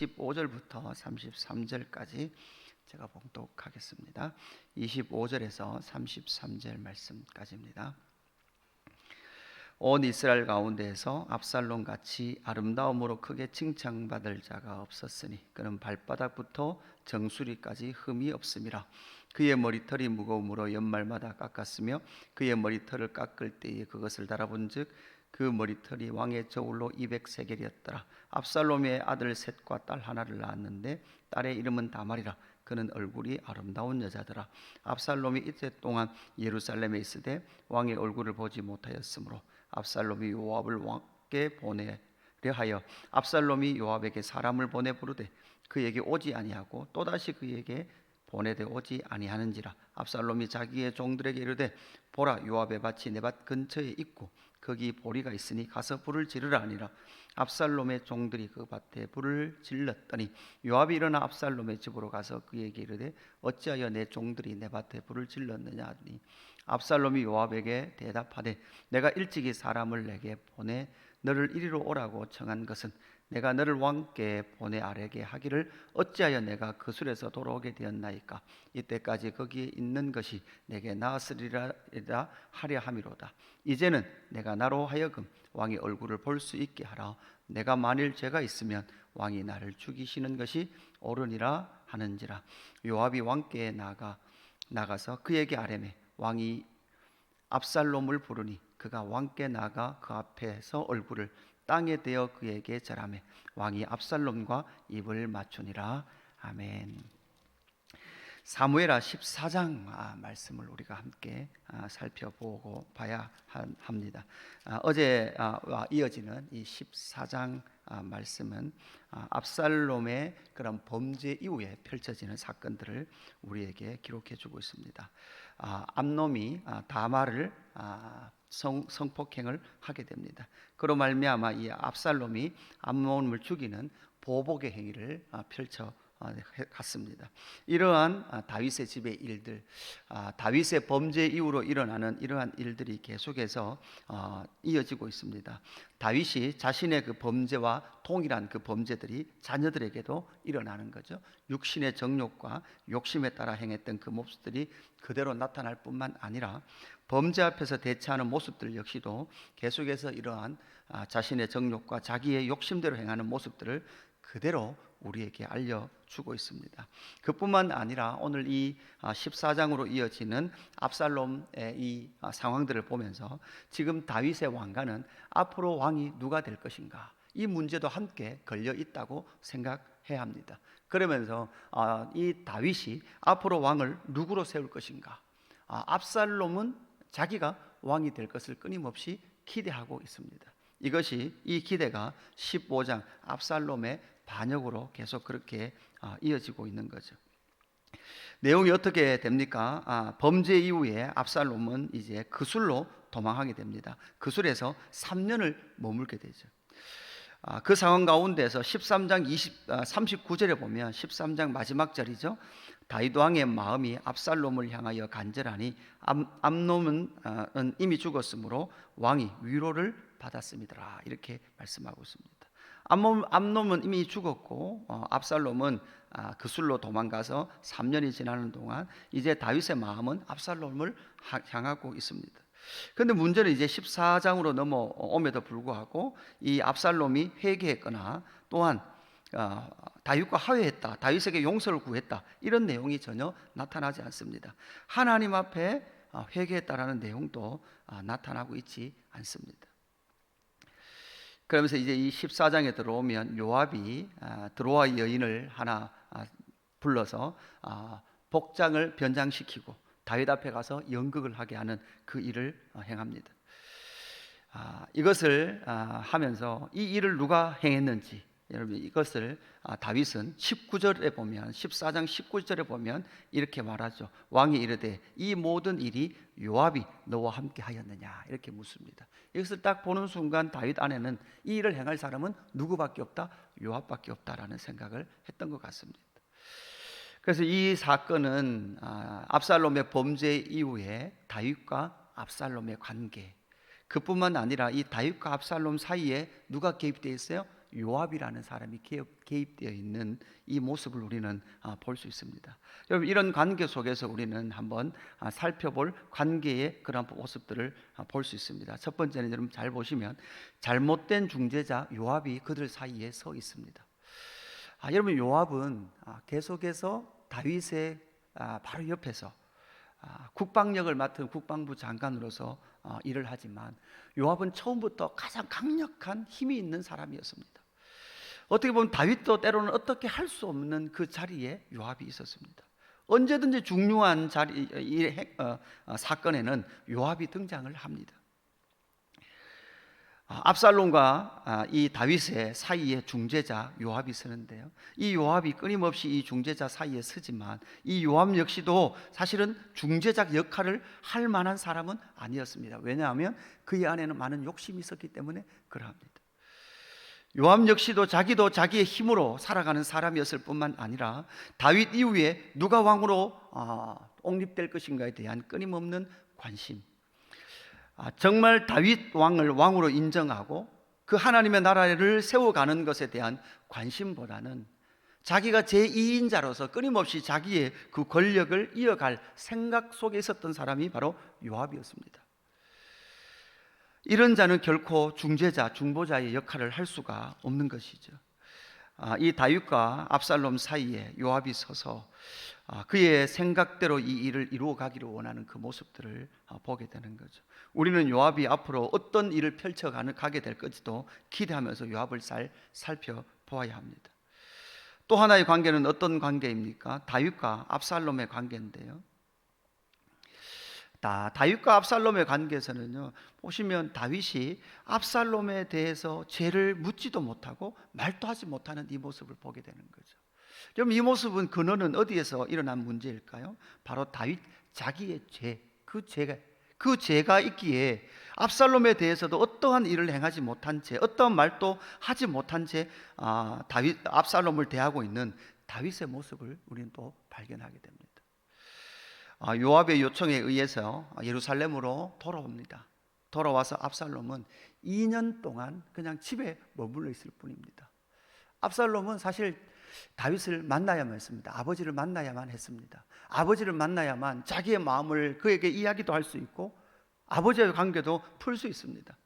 15절부터 33절까지 제가 봉독하겠습니다. 25절에서 33절 말씀까지입니다. 온 이스라엘 가운데에서 압살롬 같이 아름다움으로 크게 칭찬받을 자가 없었으니 그는 발바닥부터 정수리까지 흠이 없음이라. 그의 머리털이 무거움으로 연말마다 깎았으며 그의 머리털을 깎을 때에 그것을 달아본즉 그 머리털이 왕의 저울로 200세겔이었더라. 압살롬의 아들 셋과 딸 하나를 낳았는데 딸의 이름은 다말이라. 그는 얼굴이 아름다운 여자더라. 압살롬이 이때 동안 예루살렘에 있으되 왕의 얼굴을 보지 못하였으므로 압살롬이 요압을 왕께 보내려 하여 압살롬이 요압에게 사람을 보내 부르되 그에게 오지 아니하고 또다시 그에게 보내되 오지 아니하는지라. 압살롬이 자기의 종들에게 이르되 보라, 요압의 밭이 내 밭 근처에 있고 거기 보리가 있으니 가서 불을 지르라 하니라. 압살롬의 종들이 그 밭에 불을 질렀더니 요압이 일어나 압살롬의 집으로 가서 그에게 이르되 어찌하여 내 종들이 내 밭에 불을 질렀느냐 하니 압살롬이 요압에게 대답하되 내가 일찍이 사람을 내게 보내 너를 이리로 오라고 청한 것은 내가 너를 왕께 보내 아뢰게 하기를 어찌하여 내가 그술에서 돌아오게 되었나이까. 이때까지 거기에 있는 것이 내게 나았으리라 하려 함이로다. 이제는 내가 나로 하여금 왕의 얼굴을 볼 수 있게 하라. 내가 만일 죄가 있으면 왕이 나를 죽이시는 것이 옳으니라 하는지라. 요압이 왕께 나가서 그에게 아뢰매 왕이 압살롬을 부르니 그가 왕께 나가 그 앞에서 얼굴을 땅에 대어 그에게 절하매 왕이 압살롬과 입을 맞추니라. 아멘. 사무엘하 14장 말씀을 우리가 함께 살펴보고 봐야 합니다. 어제와 이어지는 이 14장 말씀은 압살롬의 그런 범죄 이후에 펼쳐지는 사건들을 우리에게 기록해 주고 있습니다. 암놈이 다말을 성폭행을 하게 됩니다. 그로 말미암아 이 압살롬이 암놈을 죽이는 보복의 행위를 펼쳐 갔습니다. 이러한 다윗의 집의 일들, 다윗의 범죄 이후로 일어나는 이러한 일들이 계속해서 이어지고 있습니다. 다윗이 자신의 그 범죄와 동일한 그 범죄들이 자녀들에게도 일어나는 거죠. 육신의 정욕과 욕심에 따라 행했던 그 모습들이 그대로 나타날 뿐만 아니라 범죄 앞에서 대처하는 모습들 역시도 계속해서 이러한 자신의 정욕과 자기의 욕심대로 행하는 모습들을 그대로 우리에게 알려주고 있습니다. 그뿐만 아니라 오늘 이 14장으로 이어지는 압살롬의 이 상황들을 보면서 지금 다윗의 왕가는 앞으로 왕이 누가 될 것인가, 이 문제도 함께 걸려 있다고 생각해야 합니다. 그러면서 이 다윗이 앞으로 왕을 누구로 세울 것인가, 압살롬은 자기가 왕이 될 것을 끊임없이 기대하고 있습니다. 이것이 이 기대가 15장 압살롬의 반역으로 계속 그렇게 이어지고 있는 거죠. 내용이 어떻게 됩니까? 범죄 이후에 압살롬은 이제 그술로 도망하게 됩니다. 그술에서 3년을 머물게 되죠. 그 상황 가운데서 13장 39절에 보면 13장 마지막 절이죠. 다윗 왕의 마음이 압살롬을 향하여 간절하니 암놈은 이미 죽었으므로 왕이 위로를 받았습니다. 이렇게 말씀하고 있습니다. 암놈은 이미 죽었고 압살롬은 그술로 도망가서 3년이 지나는 동안 이제 다윗의 마음은 압살롬을 향하고 있습니다. 그런데 문제는 이제 14장으로 넘어옴에도 불구하고 이 압살롬이 회개했거나 또한 다윗과 화해했다, 다윗에게 용서를 구했다, 이런 내용이 전혀 나타나지 않습니다. 하나님 앞에 회개했다라는 내용도 나타나고 있지 않습니다. 그러면서 이제 이 14장에 들어오면 요압이 드로아 여인을 하나 불러서 복장을 변장시키고 다윗 앞에 가서 연극을 하게 하는 그 일을 행합니다. 이것을 하면서 이 일을 누가 행했는지, 여러분 이것을 다윗은 19절에 보면 14장 19절에 보면 이렇게 말하죠. 왕이 이르되 이 모든 일이 요압이 너와 함께 하였느냐, 이렇게 묻습니다. 이것을 딱 보는 순간 다윗 안에는 이 일을 행할 사람은 누구밖에 없다? 요압밖에 없다라는 생각을 했던 것 같습니다. 그래서 이 사건은 압살롬의 범죄 이후에 다윗과 압살롬의 관계, 그뿐만 아니라 이 다윗과 압살롬 사이에 누가 개입되어 있어요? 요압이라는 사람이 개입되어 있는 이 모습을 우리는 볼 수 있습니다. 여러분, 이런 관계 속에서 우리는 한번 살펴볼 관계의 그런 모습들을 볼 수 있습니다. 첫 번째는 여러분 잘 보시면 잘못된 중재자 요압이 그들 사이에 서 있습니다. 여러분, 요압은 계속해서 다윗의 바로 옆에서 국방력을 맡은 국방부 장관으로서 일을 하지만 요압은 처음부터 가장 강력한 힘이 있는 사람이었습니다. 어떻게 보면 다윗도 때로는 어떻게 할 수 없는 그 자리에 요압이 있었습니다. 언제든지 중요한 사건에는 요압이 등장을 합니다. 압살롬과 이 다윗의 사이에 중재자 요압이 서는데요, 이 요압이 끊임없이 이 중재자 사이에 서지만 이 요압 역시도 사실은 중재자 역할을 할 만한 사람은 아니었습니다. 왜냐하면 그의 안에는 많은 욕심이 있었기 때문에 그러합니다. 요압 역시도 자기도 자기의 힘으로 살아가는 사람이었을 뿐만 아니라 다윗 이후에 누가 왕으로 옹립될 것인가에 대한 끊임없는 관심, 정말 다윗 왕을 왕으로 인정하고 그 하나님의 나라를 세워가는 것에 대한 관심보다는 자기가 제2인자로서 끊임없이 자기의 그 권력을 이어갈 생각 속에 있었던 사람이 바로 요압이었습니다. 이런 자는 결코 중재자, 중보자의 역할을 할 수가 없는 것이죠. 이 다윗과 압살롬 사이에 요압이 서서 그의 생각대로 이 일을 이루어 가기를 원하는 그 모습들을 보게 되는 거죠. 우리는 요압이 앞으로 어떤 일을 펼쳐가게 될 것지도 기대하면서 요압을 살펴보아야 합니다. 또 하나의 관계는 어떤 관계입니까? 다윗과 압살롬의 관계인데요, 다윗과 압살롬의 관계에서는요, 보시면 다윗이 압살롬에 대해서 죄를 묻지도 못하고 말도 하지 못하는 이 모습을 보게 되는 거죠. 그럼 이 모습은 근원은 어디에서 일어난 문제일까요? 바로 다윗 자기의 죄, 그 죄가 있기에 압살롬에 대해서도 어떠한 일을 행하지 못한 채, 어떠한 말도 하지 못한 채 압살롬을 대하고 있는 다윗의 모습을 우리는 또 발견하게 됩니다. 요압의 요청에 의해서 예루살렘으로 돌아옵니다. 돌아와서 압살롬은 2년 동안 그냥 집에 머물러 있을 뿐입니다. 압살롬은 사실 다윗을 만나야만 했습니다. 아버지를 만나야만 했습니다. 아버지를 만나야만 자기의 마음을 그에게 이야기도 할 수 있고 아버지와의 관계도 풀 수 있습니다.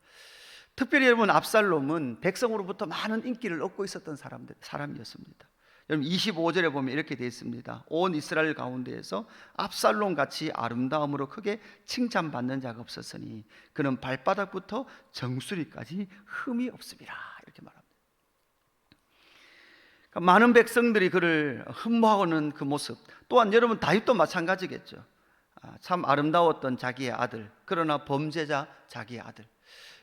특별히 여러분, 압살롬은 백성으로부터 많은 인기를 얻고 있었던 사람이었습니다. 여러분, 25절에 보면 이렇게 되어 있습니다. 온 이스라엘 가운데에서 압살롬 같이 아름다움으로 크게 칭찬받는 자가 없었으니 그는 발바닥부터 정수리까지 흠이 없습니다. 이렇게 말합니다. 그러니까 많은 백성들이 그를 흠모하는 그 모습, 또한 여러분 다윗도 마찬가지겠죠. 참 아름다웠던 자기의 아들, 그러나 범죄자 자기의 아들.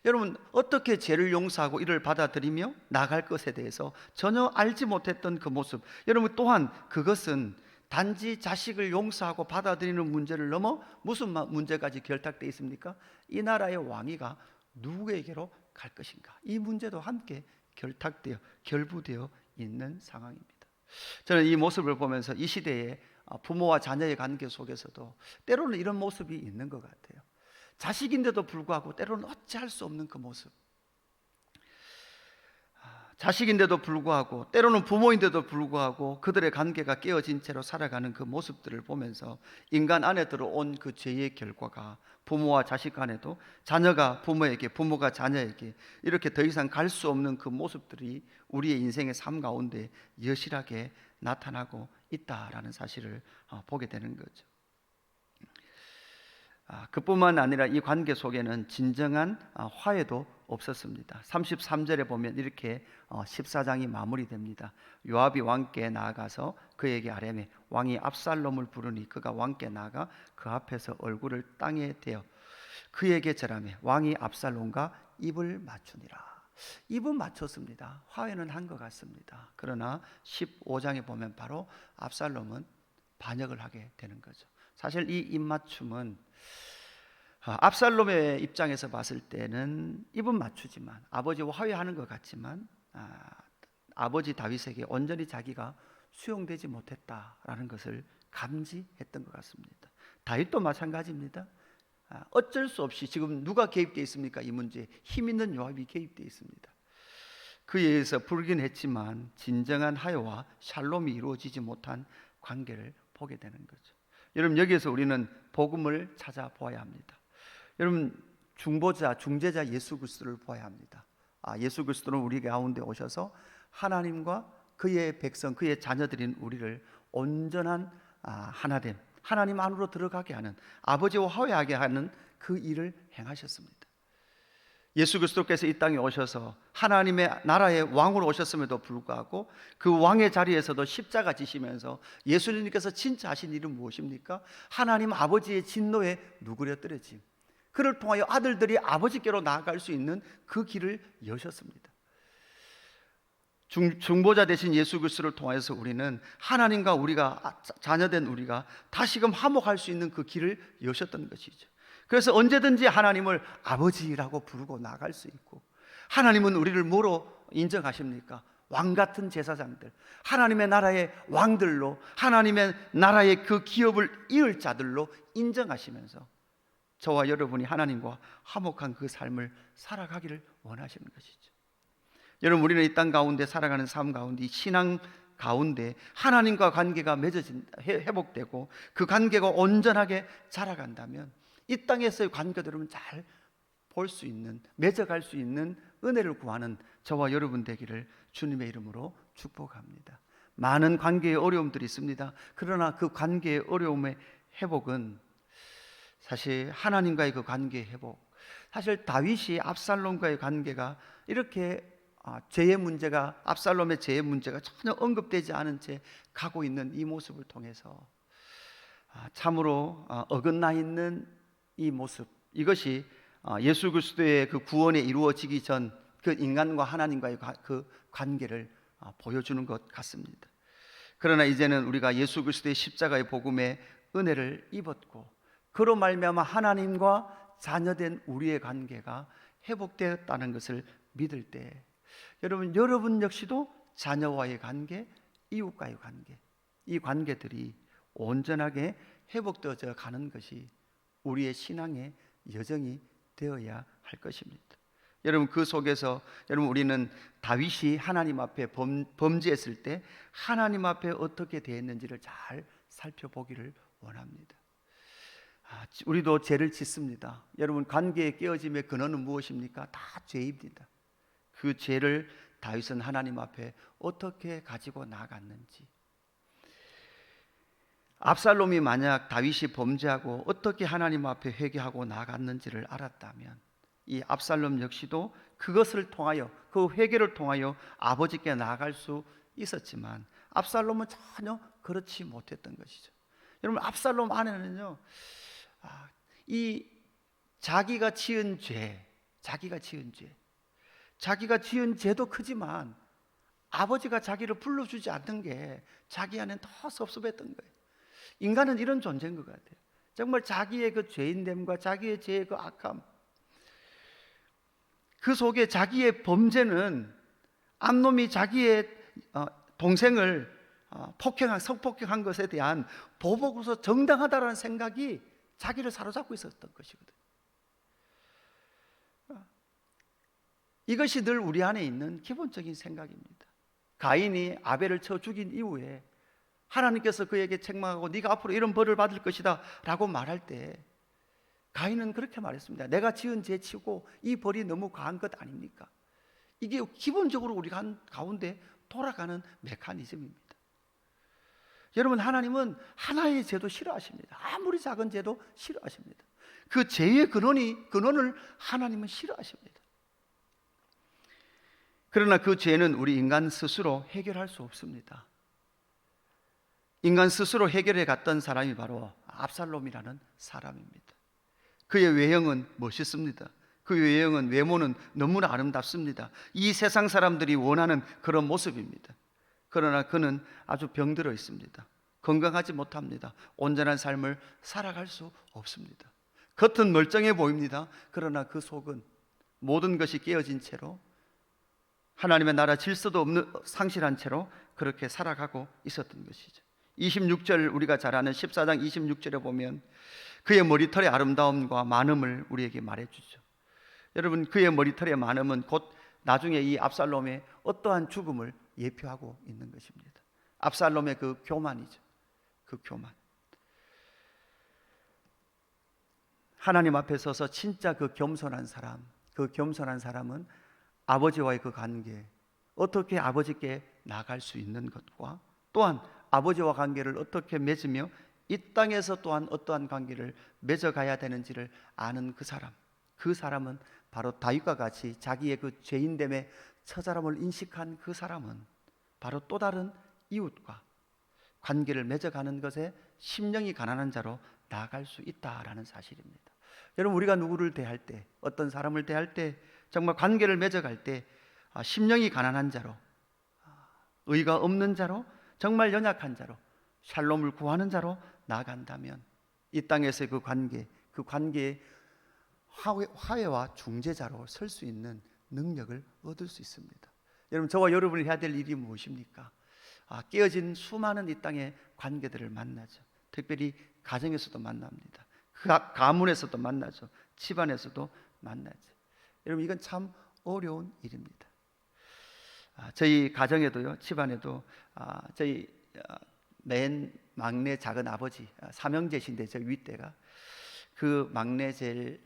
여러분, 어떻게 죄를 용서하고 이를 받아들이며 나갈 것에 대해서 전혀 알지 못했던 그 모습, 여러분 또한 그것은 단지 자식을 용서하고 받아들이는 문제를 넘어 무슨 문제까지 결탁되어 있습니까? 이 나라의 왕위가 누구에게로 갈 것인가, 이 문제도 함께 결부되어 있는 상황입니다. 저는 이 모습을 보면서 이 시대의 부모와 자녀의 관계 속에서도 때로는 이런 모습이 있는 것 같아요. 자식인데도 불구하고 때로는 어찌할 수 없는 그 모습, 자식인데도 불구하고 때로는 부모인데도 불구하고 그들의 관계가 깨어진 채로 살아가는 그 모습들을 보면서 인간 안에 들어온 그 죄의 결과가 부모와 자식 간에도, 자녀가 부모에게, 부모가 자녀에게 이렇게 더 이상 갈 수 없는 그 모습들이 우리의 인생의 삶 가운데 여실하게 나타나고 있다라는 사실을 보게 되는 거죠. 그뿐만 아니라 이 관계 속에는 진정한 화해도 없었습니다. 33절에 보면 이렇게 14장이 마무리됩니다. 요압이 왕께 나아가서 그에게 아뢰매 왕이 압살롬을 부르니 그가 왕께 나아가 그 앞에서 얼굴을 땅에 대어 그에게 절하매 왕이 압살롬과 입을 맞추니라. 입은 맞췄습니다. 화해는 한 것 같습니다. 그러나 15장에 보면 바로 압살롬은 반역을 하게 되는 거죠. 사실 이 입맞춤은 압살롬의 입장에서 봤을 때는 입은 맞추지만, 아버지와 화해하는 것 같지만 아버지 다윗에게 온전히 자기가 수용되지 못했다라는 것을 감지했던 것 같습니다. 다윗도 마찬가지입니다. 어쩔 수 없이 지금 누가 개입되어 있습니까? 이 문제에 힘 있는 요압이 개입되어 있습니다. 그에 의해서 불긴 했지만 진정한 화해와 샬롬이 이루어지지 못한 관계를 보게 되는 거죠. 여러분, 여기에서 우리는 복음을 찾아보아야 합니다. 여러분, 중재자 예수 그리스도를 보아야 합니다. 예수 그리스도는 우리 가운데 오셔서 하나님과 그의 백성, 그의 자녀들인 우리를 온전한 하나됨, 하나님 안으로 들어가게 하는, 아버지와 화해하게 하는 그 일을 행하셨습니다. 예수 그리스도께서 이 땅에 오셔서 하나님의 나라의 왕으로 오셨음에도 불구하고 그 왕의 자리에서도 십자가 지시면서 예수님께서 진짜 하신 일은 무엇입니까? 하나님 아버지의 진노에 누그러뜨려짐, 그를 통하여 아들들이 아버지께로 나아갈 수 있는 그 길을 여셨습니다. 중보자 되신 예수 그리스도를 통해서 우리는 하나님과 우리가 자녀된 우리가 다시금 화목할 수 있는 그 길을 여셨던 것이죠. 그래서 언제든지 하나님을 아버지라고 부르고 나갈 수 있고, 하나님은 우리를 뭐로 인정하십니까? 왕 같은 제사장들, 하나님의 나라의 왕들로, 하나님의 나라의 그 기업을 이을 자들로 인정하시면서 저와 여러분이 하나님과 화목한 그 삶을 살아가기를 원하시는 것이죠. 여러분, 우리는 이 땅 가운데 살아가는 삶 가운데, 신앙 가운데 하나님과 관계가 회복되고 그 관계가 온전하게 자라간다면 이 땅에서의 관계들은 잘 볼 수 있는, 맺어갈 수 있는 은혜를 구하는 저와 여러분 되기를 주님의 이름으로 축복합니다. 많은 관계의 어려움들이 있습니다. 그러나 그 관계의 어려움의 회복은 사실 하나님과의 그 관계의 회복, 사실 다윗이 압살롬과의 관계가 이렇게 죄의 문제가, 압살롬의 죄의 문제가 전혀 언급되지 않은 채 가고 있는 이 모습을 통해서 참으로 어긋나 있는 이 모습, 이것이 예수 그리스도의 그 구원에 이루어지기 전 그 인간과 하나님과의 그 관계를 보여주는 것 같습니다. 그러나 이제는 우리가 예수 그리스도의 십자가의 복음의 은혜를 입었고 그로 말미암아 하나님과 자녀된 우리의 관계가 회복되었다는 것을 믿을 때, 여러분 역시도 자녀와의 관계, 이웃과의 관계, 이 관계들이 온전하게 회복되어져 가는 것이 우리의 신앙의 여정이 되어야 할 것입니다. 여러분, 그 속에서 우리는 다윗이 하나님 앞에 범죄했을 때 하나님 앞에 어떻게 대했는지를 잘 살펴보기를 원합니다. 우리도 죄를 짓습니다. 여러분, 관계의 깨어짐의 근원은 무엇입니까? 다 죄입니다. 그 죄를 다윗은 하나님 앞에 어떻게 가지고 나갔는지, 압살롬이 만약 다윗이 범죄하고 어떻게 하나님 앞에 회개하고 나갔는지를 알았다면 이 압살롬 역시도 그것을 통하여, 그 회개를 통하여 아버지께 나아갈 수 있었지만 압살롬은 전혀 그렇지 못했던 것이죠. 여러분, 압살롬 안에는요, 이 자기가 지은 자기가 지은 죄도 크지만 아버지가 자기를 불러주지 않는 게 자기 안엔 더 섭섭했던 거예요. 인간은 이런 존재인 것 같아요. 정말 자기의 그 죄인됨과 자기의 죄의 그 악함, 그 속에 자기의 범죄는 암놈이 자기의 동생을 성폭행한 것에 대한 보복으로서 정당하다라는 생각이 자기를 사로잡고 있었던 것이거든요. 이것이 늘 우리 안에 있는 기본적인 생각입니다. 가인이 아벨을 쳐 죽인 이후에 하나님께서 그에게 책망하고 네가 앞으로 이런 벌을 받을 것이다 라고 말할 때 가인은 그렇게 말했습니다. 내가 지은 죄 치고 이 벌이 너무 과한 것 아닙니까? 이게 기본적으로 우리 가운데 돌아가는 메커니즘입니다. 여러분, 하나님은 하나의 죄도 싫어하십니다. 아무리 작은 죄도 싫어하십니다. 그 죄의 근원을 하나님은 싫어하십니다. 그러나 그 죄는 우리 인간 스스로 해결할 수 없습니다. 인간 스스로 해결해 갔던 사람이 바로 압살롬이라는 사람입니다. 그의 외형은 멋있습니다. 그 외모는 너무나 아름답습니다. 이 세상 사람들이 원하는 그런 모습입니다. 그러나 그는 아주 병들어 있습니다. 건강하지 못합니다. 온전한 삶을 살아갈 수 없습니다. 겉은 멀쩡해 보입니다. 그러나 그 속은 모든 것이 깨어진 채로, 하나님의 나라 질서도 상실한 채로 그렇게 살아가고 있었던 것이죠. 26절, 우리가 잘 아는 14장 26절에 보면 그의 머리털의 아름다움과 많음을 우리에게 말해주죠. 여러분, 그의 머리털의 많음은 곧 나중에 이 압살롬의 어떠한 죽음을 예표하고 있는 것입니다. 압살롬의 그 교만이죠. 그 교만. 하나님 앞에 서서 진짜 그 겸손한 사람, 그 겸손한 사람은 아버지와의 그 관계, 어떻게 아버지께 나갈 수 있는 것과 또한 아버지와 관계를 어떻게 맺으며 이 땅에서 또한 어떠한 관계를 맺어가야 되는지를 아는 그 사람은 바로 다윗과 같이 자기의 그 죄인됨의 처절함을 인식한 그 사람은 바로 또 다른 이웃과 관계를 맺어가는 것에 심령이 가난한 자로 나아갈 수 있다라는 사실입니다. 여러분, 우리가 누구를 대할 때, 어떤 사람을 대할 때, 정말 관계를 맺어갈 때 심령이 가난한 자로, 의가 없는 자로, 정말 연약한 자로, 샬롬을 구하는 자로 나아간다면 이 땅에서의 그 관계의 화해와 중재자로 설 수 있는 능력을 얻을 수 있습니다. 여러분, 저와 여러분이 해야 될 일이 무엇입니까? 깨어진 수많은 이 땅의 관계들을 만나죠. 특별히 가정에서도 만납니다. 가문에서도 만나죠. 집안에서도 만나죠. 여러분, 이건 참 어려운 일입니다. 저희 가정에도요, 집안에도 저희 맨 막내 작은 아버지 삼형제신데 저 윗대가 그 막내 제일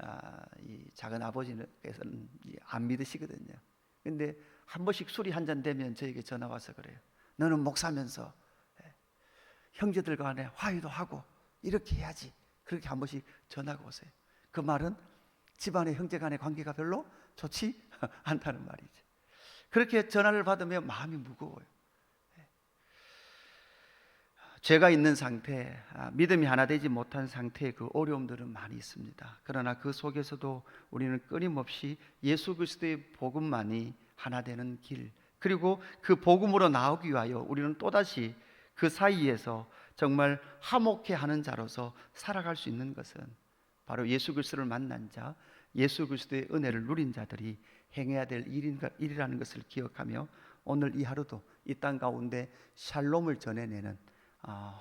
이 작은 아버지께서는 안 믿으시거든요. 근데 한 번씩 술이 한 잔 되면 저에게 전화 와서 그래요. 너는 목사면서 형제들 간에 화해도 하고 이렇게 해야지. 그렇게 한 번씩 전화가 오세요. 그 말은 집안의 형제 간의 관계가 별로 좋지 않다는 말이죠. 그렇게 전화를 받으면 마음이 무거워요. 죄가 있는 상태, 믿음이 하나 되지 못한 상태의 그 어려움들은 많이 있습니다. 그러나 그 속에서도 우리는 끊임없이 예수 그리스도의 복음만이 하나 되는 길, 그리고 그 복음으로 나오기 위하여 우리는 또다시 그 사이에서 정말 화목해 하는 자로서 살아갈 수 있는 것은 바로 예수 그리스도를 만난 자, 예수 그리스도의 은혜를 누린 자들이 행해야 될 일이라는 것을 기억하며 오늘 이 하루도 이 땅 가운데 샬롬을 전해내는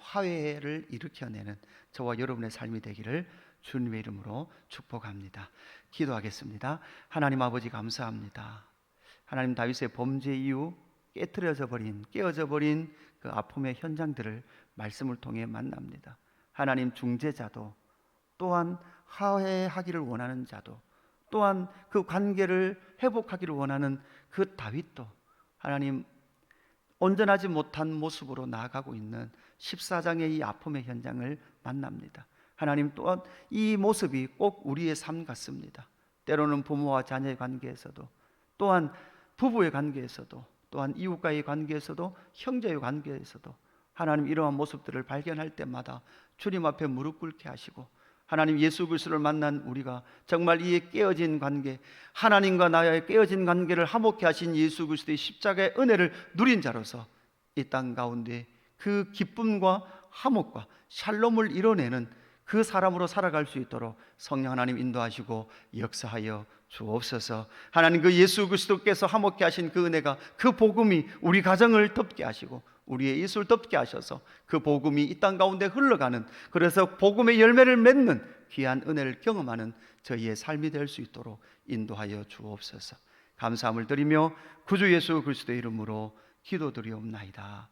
화해를 일으켜내는 저와 여러분의 삶이 되기를 주님의 이름으로 축복합니다. 기도하겠습니다. 하나님 아버지, 감사합니다. 하나님, 다윗의 범죄 이후 깨어져 버린 그 아픔의 현장들을 말씀을 통해 만납니다. 하나님, 중재자도 또한 화해하기를 원하는 자도 또한 그 관계를 회복하기를 원하는 그 다윗도 하나님, 온전하지 못한 모습으로 나아가고 있는 14장의 이 아픔의 현장을 만납니다. 하나님, 또한 이 모습이 꼭 우리의 삶 같습니다. 때로는 부모와 자녀의 관계에서도, 또한 부부의 관계에서도, 또한 이웃과의 관계에서도, 형제의 관계에서도 하나님, 이러한 모습들을 발견할 때마다 주님 앞에 무릎 꿇게 하시고 하나님, 예수 그리스도를 만난 우리가 정말 이 깨어진 관계, 하나님과 나의 깨어진 관계를 화목케 하신 예수 그리스도의 십자가의 은혜를 누린 자로서 이 땅 가운데 그 기쁨과 화목과 샬롬을 이뤄내는 그 사람으로 살아갈 수 있도록 성령 하나님 인도하시고 역사하여 주옵소서. 하나님, 그 예수 그리스도께서 화목케 하신 그 은혜가, 그 복음이 우리 가정을 덮게 하시고 우리의 입술 덮게 하셔서 그 복음이 이 땅 가운데 흘러가는, 그래서 복음의 열매를 맺는 귀한 은혜를 경험하는 저희의 삶이 될 수 있도록 인도하여 주옵소서. 감사함을 드리며 구주 예수 그리스도의 이름으로 기도드리옵나이다.